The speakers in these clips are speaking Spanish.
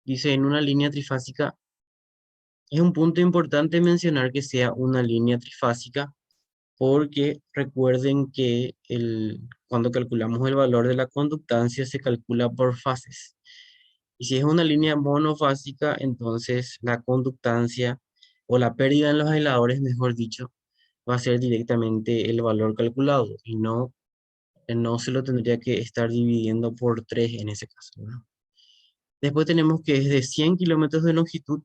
Dice, en una línea trifásica, es un punto importante mencionar que sea una línea trifásica porque recuerden que cuando calculamos el valor de la conductancia se calcula por fases. Y si es una línea monofásica, entonces la conductancia o la pérdida en los aisladores, mejor dicho, va a ser directamente el valor calculado y no se lo tendría que estar dividiendo por 3 en ese caso, ¿verdad? Después tenemos que es de 100 kilómetros de longitud.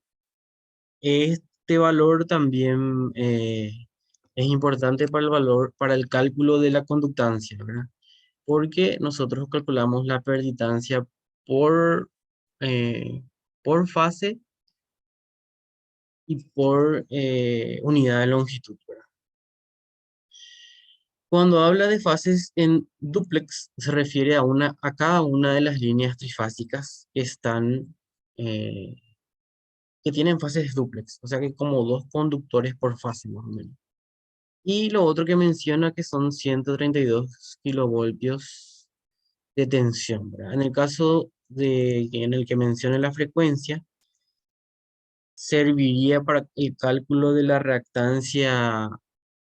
Este valor también es importante para el valor, para el cálculo de la conductancia, ¿verdad? Porque nosotros calculamos la perditancia por, eh, por fase y por unidad de longitud, ¿verdad? Cuando habla de fases en dúplex, se refiere a cada una de las líneas trifásicas eh, que tienen fases dúplex, o sea que como dos conductores por fase más o menos. Y lo otro que menciona que son 132 kilovoltios de tensión, ¿verdad? En el caso en el que mencione la frecuencia, serviría para el cálculo de la reactancia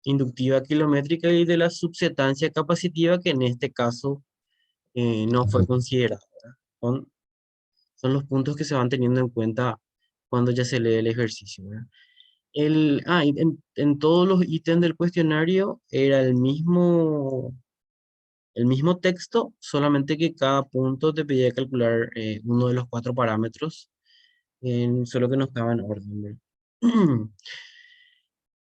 inductiva kilométrica y de la subsetancia capacitiva, que en este caso no fue considerada. Son, son los puntos que se van teniendo en cuenta cuando ya se lee el ejercicio, ¿verdad? Y en todos los ítems del cuestionario era el mismo texto, solamente que cada punto te pedía calcular uno de los 4 parámetros, solo que no estaba en orden, ¿verdad?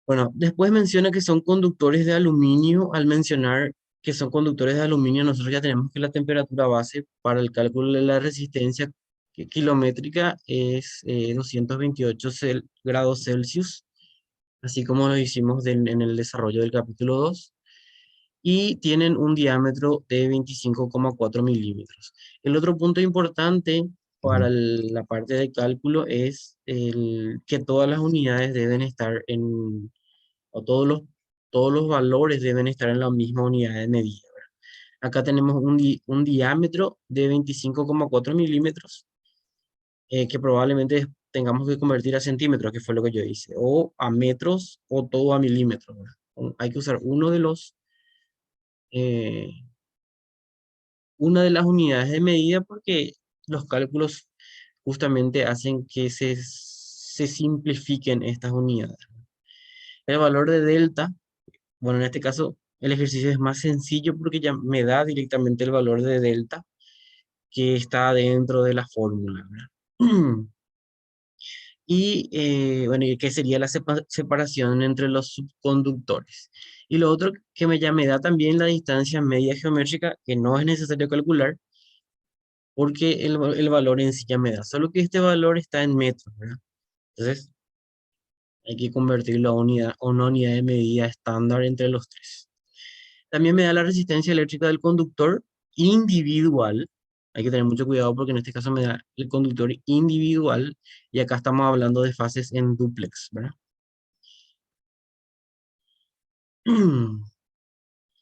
Bueno, después menciona que son conductores de aluminio. Al mencionar que son conductores de aluminio, nosotros ya tenemos que la temperatura base para el cálculo de la resistencia kilométrica es 228 grados Celsius, así como lo hicimos en el desarrollo del capítulo 2, y tienen un diámetro de 25,4 milímetros. El otro punto importante para la parte de cálculo es que todas las unidades deben estar o todos los valores deben estar en la misma unidad de medida, ¿verdad? Acá tenemos un diámetro de 25,4 milímetros, que probablemente tengamos que convertir a centímetros, que fue lo que yo hice, o a metros o todo a milímetros, ¿verdad? Hay que usar eh, una de las unidades de medida porque los cálculos justamente hacen que se simplifiquen estas unidades. El valor de delta, bueno, en este caso el ejercicio es más sencillo porque ya me da directamente el valor de delta que está dentro de la fórmula, ¿verdad? Y bueno, ¿y qué sería la separación entre los subconductores? Y lo otro que ya me da también la distancia media geométrica, que no es necesario calcular, porque el valor en sí ya me da, solo que este valor está en metros, ¿verdad? Entonces hay que convertirlo a una unidad de medida estándar entre los tres. También me da la resistencia eléctrica del conductor individual. Hay que tener mucho cuidado porque en este caso me da el conductor individual y acá estamos hablando de fases en dúplex, ¿verdad?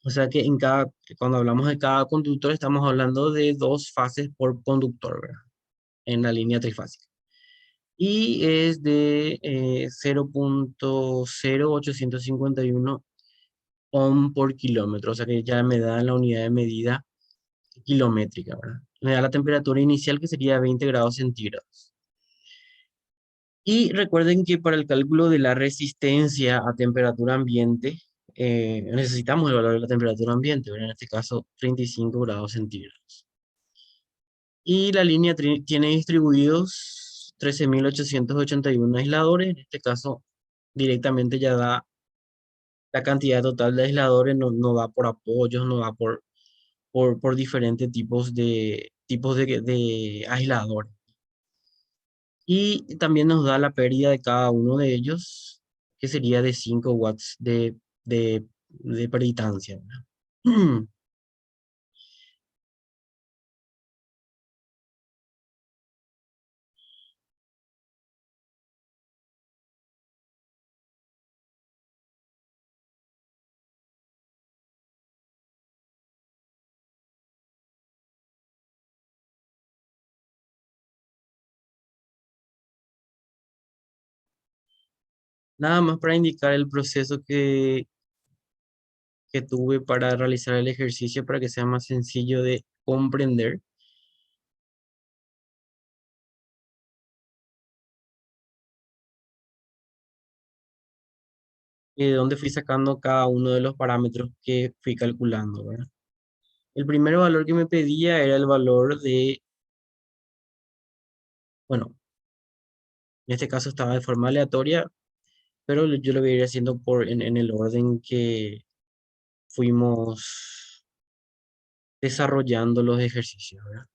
O sea que cuando hablamos de cada conductor estamos hablando de 2 fases por conductor, ¿verdad? En la línea trifásica. Y es de 0,0851 ohm por kilómetro, o sea que ya me da la unidad de medida kilométrica, ¿verdad? Me da la temperatura inicial que sería 20 grados centígrados. Y recuerden que para el cálculo de la resistencia a temperatura ambiente, necesitamos el valor de la temperatura ambiente, ¿verdad? En este caso 35 grados centígrados. Y la línea tiene distribuidos 13.881 aisladores. En este caso, directamente ya da la cantidad total de aisladores, no va por apoyos, no va por diferentes tipos de aisladores. Y también nos da la pérdida de cada uno de ellos, que sería de 5 watts de peritancia, ¿verdad? Nada más para indicar el proceso que tuve para realizar el ejercicio para que sea más sencillo de comprender. De dónde fui sacando cada uno de los parámetros que fui calculando, ¿verdad? El primer valor que me pedía era el valor de, bueno, en este caso estaba de forma aleatoria, pero yo lo voy a ir haciendo en el orden que fuimos desarrollando los ejercicios, ¿verdad?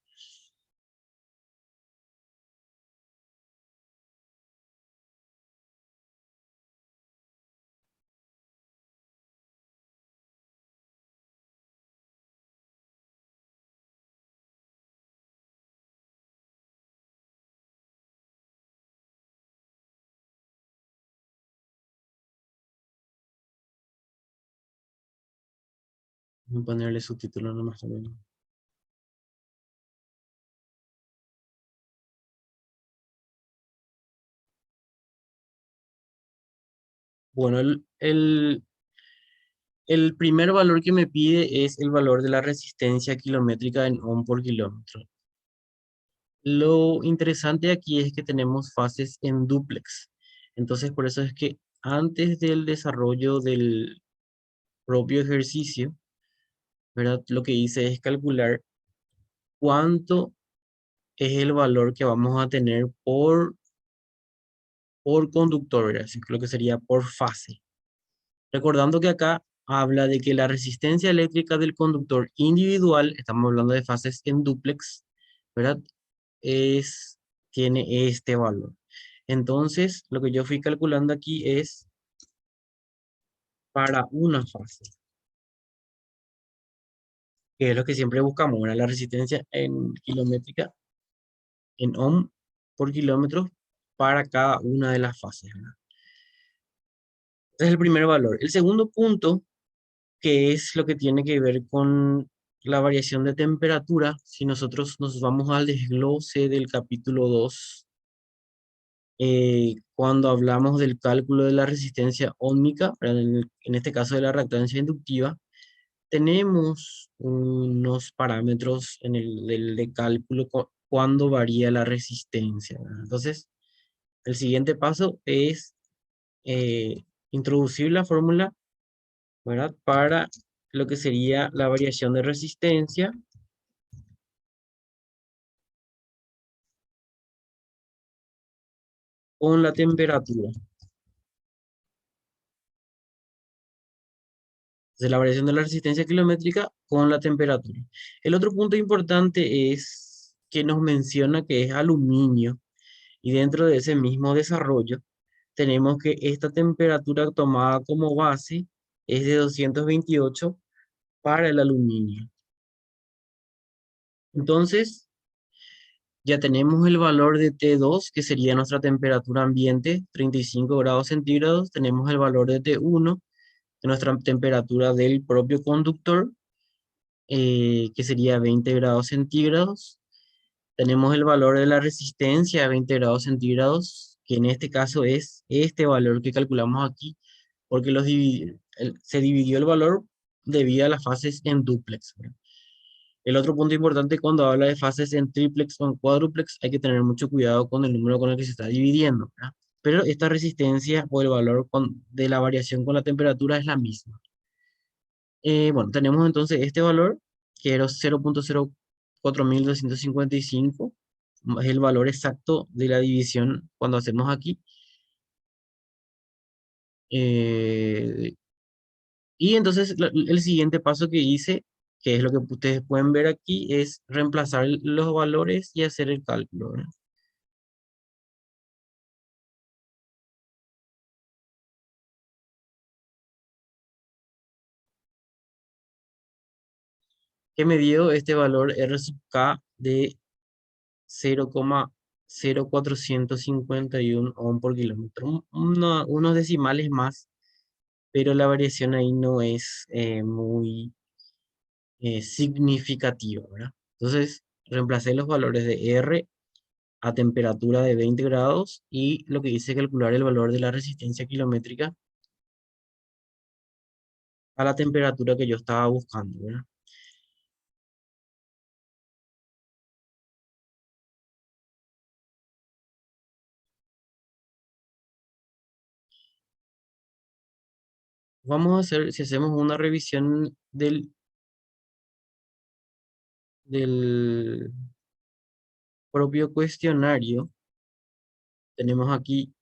Voy a ponerle subtítulos nomás también. Bueno, el primer valor que me pide es el valor de la resistencia kilométrica en ohm por kilómetro. Lo interesante aquí es que tenemos fases en dúplex. Entonces, por eso es que antes del desarrollo del propio ejercicio, ¿verdad? Lo que hice es calcular cuánto es el valor que vamos a tener por conductor, ¿verdad? Así que lo que sería por fase. Recordando que acá habla de que la resistencia eléctrica del conductor individual, estamos hablando de fases en dúplex, ¿verdad? Es, tiene este valor. Entonces, lo que yo fui calculando aquí es para una fase, que es lo que siempre buscamos, ¿verdad? La resistencia en kilométrica, en ohm por kilómetro para cada una de las fases, ¿verdad? Ese es el primer valor. El segundo punto, que es lo que tiene que ver con la variación de temperatura, si nosotros nos vamos al desglose del capítulo 2, cuando hablamos del cálculo de la resistencia óhmica, en este caso de la reactancia inductiva, tenemos unos parámetros en el de cálculo cuando varía la resistencia, ¿verdad? Entonces, el siguiente paso es introducir la fórmula, ¿verdad? Para lo que sería la variación de resistencia con la temperatura. De la variación de la resistencia kilométrica con la temperatura. El otro punto importante es que nos menciona que es aluminio y dentro de ese mismo desarrollo tenemos que esta temperatura tomada como base es de 228 para el aluminio. Entonces, ya tenemos el valor de T2, que sería nuestra temperatura ambiente, 35 grados centígrados. Tenemos el valor de T1, de nuestra temperatura del propio conductor, que sería 20 grados centígrados. Tenemos el valor de la resistencia a 20 grados centígrados, que en este caso es este valor que calculamos aquí, porque se dividió el valor debido a las fases en dúplex, ¿verdad? El otro punto importante cuando habla de fases en triplex o en cuádruplex, hay que tener mucho cuidado con el número con el que se está dividiendo, ¿verdad? Pero esta resistencia o el valor de la variación con la temperatura es la misma. Bueno, tenemos entonces este valor, que era 0.04255, es el valor exacto de la división cuando hacemos aquí. Eh, y entonces el siguiente paso que hice, que es lo que ustedes pueden ver aquí, es reemplazar los valores y hacer el cálculo, ¿verdad? Que me dio este valor R sub K de 0,0451 ohm por kilómetro. Unos decimales más, pero la variación ahí no es muy significativa, ¿verdad? Entonces, reemplacé los valores de R a temperatura de 20 grados y lo que hice es calcular el valor de la resistencia kilométrica a la temperatura que yo estaba buscando, ¿verdad? Vamos a hacer, si hacemos una revisión del propio cuestionario, tenemos aquí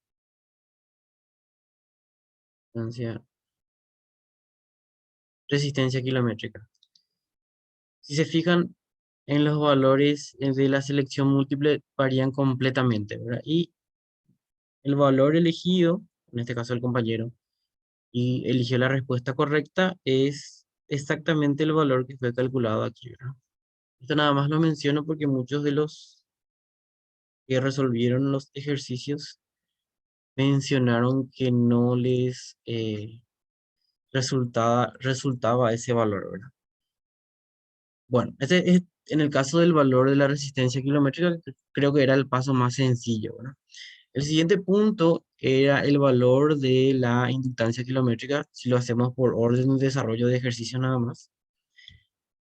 distancia, resistencia kilométrica. Si se fijan en los valores de la selección múltiple, varían completamente, ¿verdad? Y el valor elegido, en este caso el compañero, y eligió la respuesta correcta, es exactamente el valor que fue calculado aquí, ¿verdad? Esto nada más lo menciono porque muchos de los que resolvieron los ejercicios mencionaron que no les resultaba ese valor, ¿verdad? Bueno, este es en el caso del valor de la resistencia kilométrica, creo que era el paso más sencillo, ¿verdad? El siguiente punto era el valor de la inductancia kilométrica, si lo hacemos por orden de desarrollo de ejercicio nada más.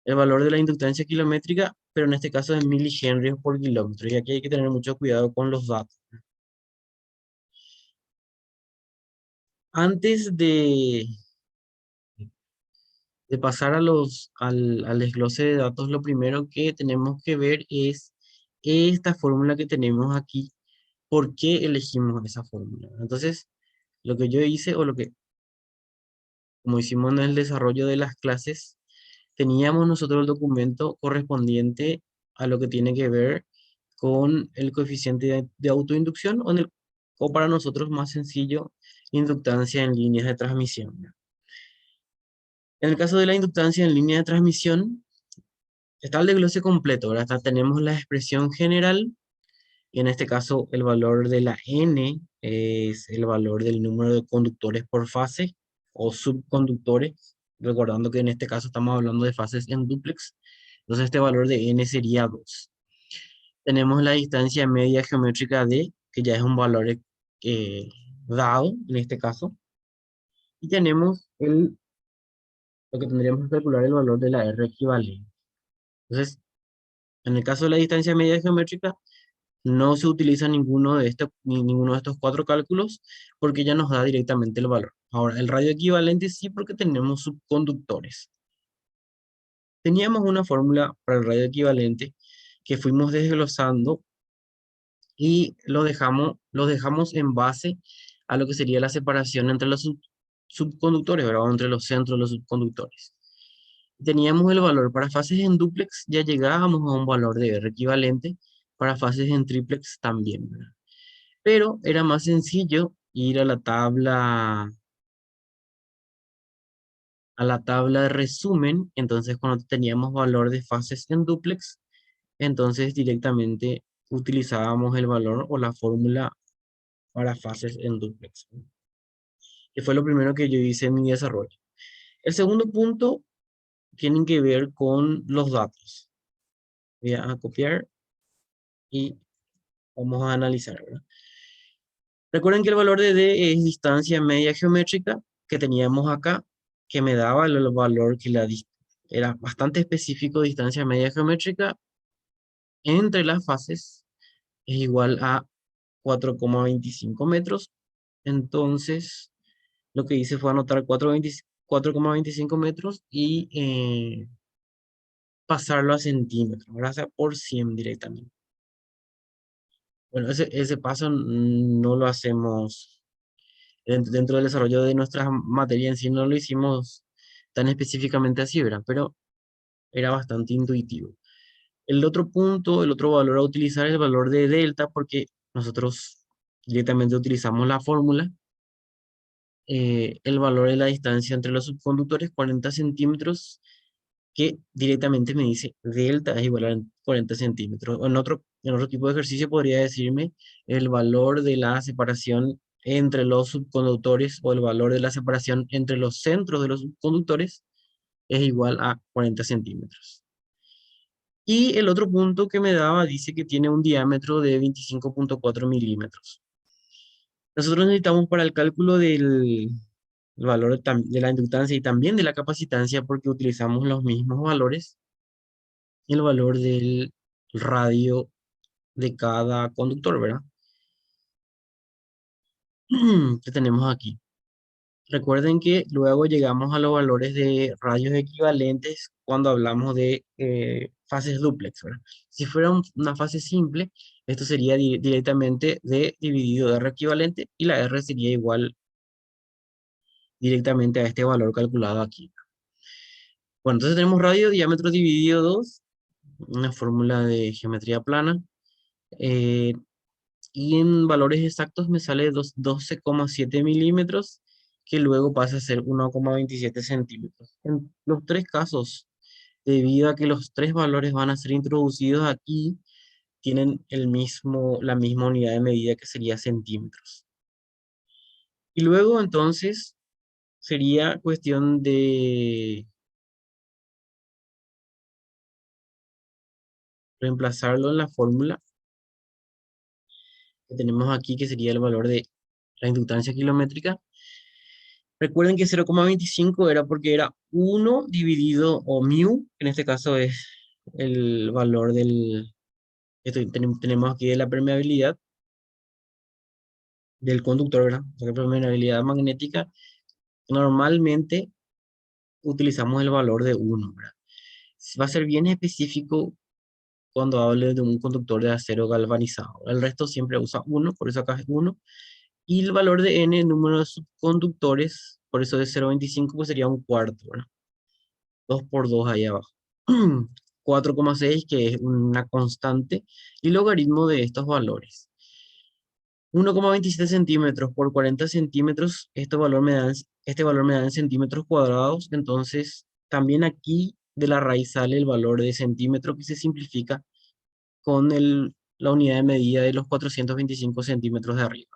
El valor de la inductancia kilométrica, pero en este caso es milihenries por kilómetro, y aquí hay que tener mucho cuidado con los datos. Antes de pasar al desglose de datos, lo primero que tenemos que ver es esta fórmula que tenemos aquí, por qué elegimos esa fórmula. Entonces, lo que yo hice, o lo que, como hicimos en el desarrollo de las clases, teníamos nosotros el documento correspondiente a lo que tiene que ver con el coeficiente de autoinducción, o para nosotros más sencillo, inductancia en líneas de transmisión. En el caso de la inductancia en línea de transmisión, está el desglose completo, ¿verdad? Tenemos la expresión general, y en este caso el valor de la N es el valor del número de conductores por fase o subconductores, recordando que en este caso estamos hablando de fases en dúplex, entonces este valor de N sería 2. Tenemos la distancia media geométrica D, que ya es un valor eh, dado en este caso, y tenemos lo que tendríamos que calcular el valor de la R equivalente. Entonces, en el caso de la distancia media geométrica, no se utiliza ninguno de estos cuatro cálculos porque ya nos da directamente el valor. Ahora, el radio equivalente sí, porque tenemos subconductores. Teníamos una fórmula para el radio equivalente que fuimos desglosando y lo dejamos en base a lo que sería la separación entre los subconductores, ¿verdad? O entre los centros de los subconductores. Teníamos el valor para fases en dúplex, ya llegábamos a un valor de R equivalente, para fases en triplex también, ¿verdad? Pero era más sencillo ir a la tabla de resumen. Entonces, cuando teníamos valor de fases en dúplex, entonces directamente utilizábamos el valor o la fórmula para fases en dúplex, ¿no? Que fue lo primero que yo hice en mi desarrollo. El segundo punto tiene que ver con los datos. Voy a copiar y vamos a analizar, ¿verdad? Recuerden que el valor de D es distancia media geométrica que teníamos acá, que me daba el valor que era bastante específico. Distancia media geométrica entre las fases es igual a 4,25 metros. Entonces, lo que hice fue anotar 4,25 metros y pasarlo a centímetros, ahora, o sea, por 100 directamente. Bueno, ese paso no lo hacemos dentro del desarrollo de nuestras materias en sí, no lo hicimos tan específicamente así, ¿verdad? Pero era bastante intuitivo. El otro punto, el otro valor a utilizar es el valor de delta, porque nosotros directamente utilizamos la fórmula. El valor de la distancia entre los subconductores, 40 centímetros, que directamente me dice delta es igual a 40 centímetros. O en otro tipo de ejercicio podría decirme el valor de la separación entre los subconductores, o el valor de la separación entre los centros de los subconductores es igual a 40 centímetros. Y el otro punto que me daba dice que tiene un diámetro de 25,4 milímetros. Nosotros necesitamos para el cálculo del valor de la inductancia y también de la capacitancia, porque utilizamos los mismos valores, el valor del radio de cada conductor, ¿verdad? Que tenemos aquí. Recuerden que luego llegamos a los valores de radios equivalentes cuando hablamos de fases dúplex, ¿verdad? Si fuera una fase simple, esto sería directamente D dividido R equivalente y la R sería igual directamente a este valor calculado aquí. Bueno, entonces tenemos radio, diámetro dividido 2, una fórmula de geometría plana. eh, y en valores exactos me sale 12,7 milímetros, que luego pasa a ser 1,27 centímetros. En los tres casos, debido a que los tres valores van a ser introducidos aquí, tienen la misma unidad de medida que sería centímetros. Y luego entonces sería cuestión de reemplazarlo en la fórmula que tenemos aquí, que sería el valor de la inductancia kilométrica. Recuerden que 0,25 era porque era 1 dividido, o mu, en este caso es el valor tenemos aquí de la permeabilidad del conductor, ¿verdad? O sea, la permeabilidad magnética, normalmente utilizamos el valor de 1, ¿verdad? Va a ser bien específico cuando hable de un conductor de acero galvanizado. El resto siempre usa 1, por eso acá es 1. Y el valor de n, número de subconductores, por eso de 0,25, pues sería un cuarto, ¿verdad? 2 por 2 ahí abajo. 4,6, que es una constante, y logaritmo de estos valores. 1,27 centímetros por 40 centímetros, este valor me da en centímetros cuadrados, entonces también aquí de la raíz sale el valor de centímetro que se simplifica con la unidad de medida de los 425 centímetros de arriba.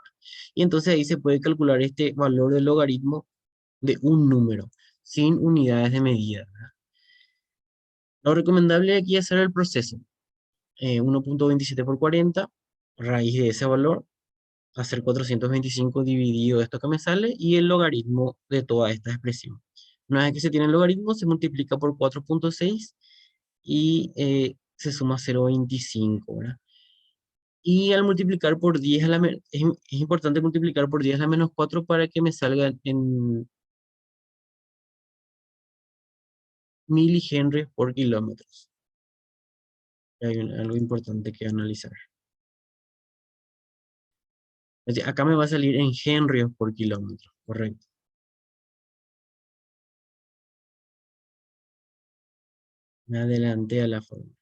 Y entonces ahí se puede calcular este valor del logaritmo de un número, sin unidades de medida. Lo recomendable aquí es hacer el proceso. 1,27 por 40, raíz de ese valor, hacer 425 dividido esto que me sale y el logaritmo de toda esta expresión. Una vez que se tiene el logaritmo, se multiplica por 4,6 y se suma 0,25, ¿verdad? Y al multiplicar por 10 es importante multiplicar por 10 a la menos 4 para que me salga en milihenries por kilómetros. Hay algo importante que analizar. Acá me va a salir en henrios por kilómetro, correcto. Me adelanté a la fórmula.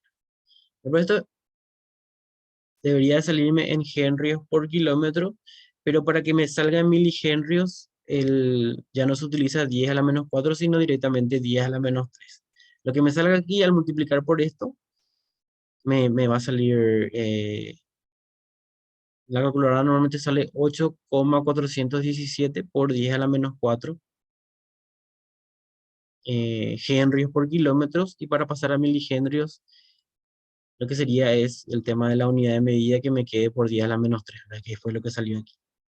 Por esto debería salirme en henrios por kilómetro, pero para que me salga en milihenrios, ya no se utiliza 10 a la menos 4, sino directamente 10 a la menos 3. Lo que me salga aquí al multiplicar por esto, me va a salir, la calculadora normalmente sale 8,417 por 10 a la menos 4 henrios por kilómetros, y para pasar a milihenrios, lo que sería es el tema de la unidad de medida que me quede por 10 a la menos 3, ¿verdad? Que fue lo que salió aquí.